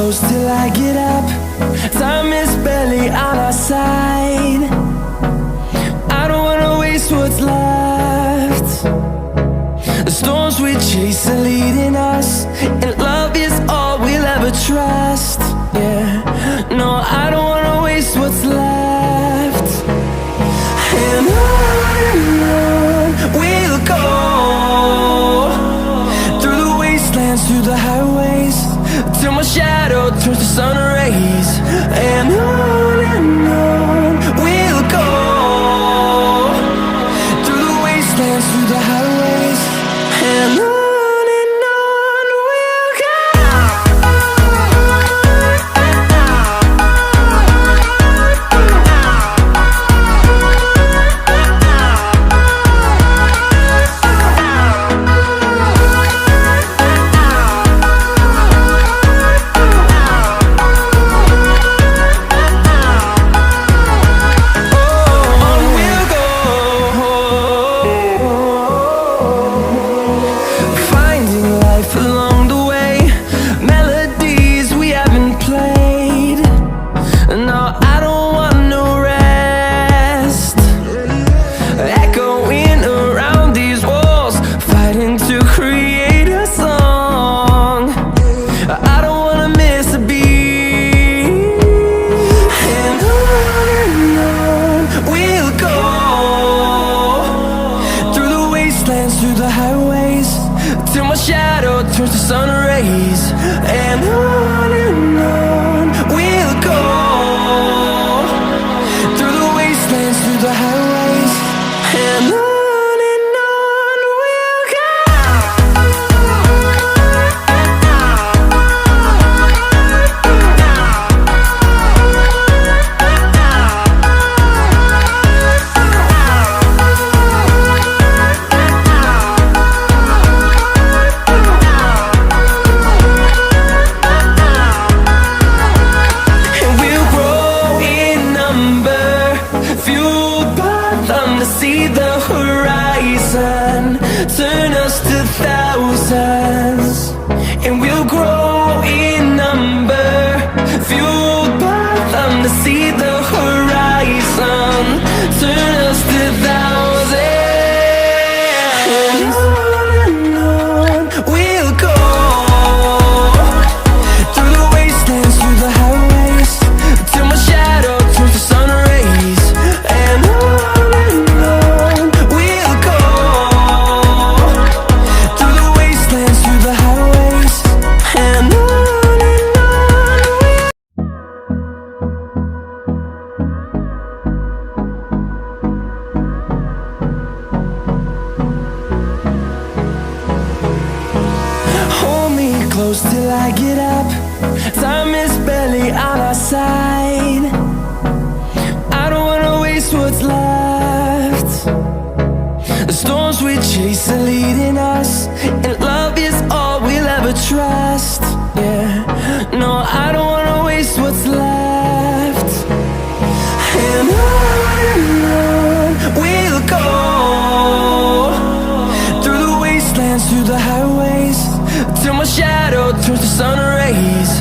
close till I get up. Time is barely on our side. I don't wanna waste what's left. The storms we chase are leading us, and love is all we'll ever trust. Yeah, no, I don't wanna waste what's left. And on we'll go, through the wastelands, through the highways, till my shadow turns to sun rays. And on we'll go, through the wastelands, through the highways, and on we'll go. Through the highways, till my shadow turns to sun rays. And on we'll go, through the wastelands, through the highways, and on we'll go. See the horizon turn us to thousands, and we'll grow in number, fueled by them. To see the horizon turn us to thousands, and on we'll go, through the wastelands, through the highways, till my shadow turns to sun rays. And close till I get up. Time is barely on our side. I don't wanna waste what's left. The storms we chase are leading us, and love is all we'll ever trust. Yeah, no, I don't wanna waste what's left. And on we'll go, through the wastelands, through the highways, till my shadow turns to sun rays.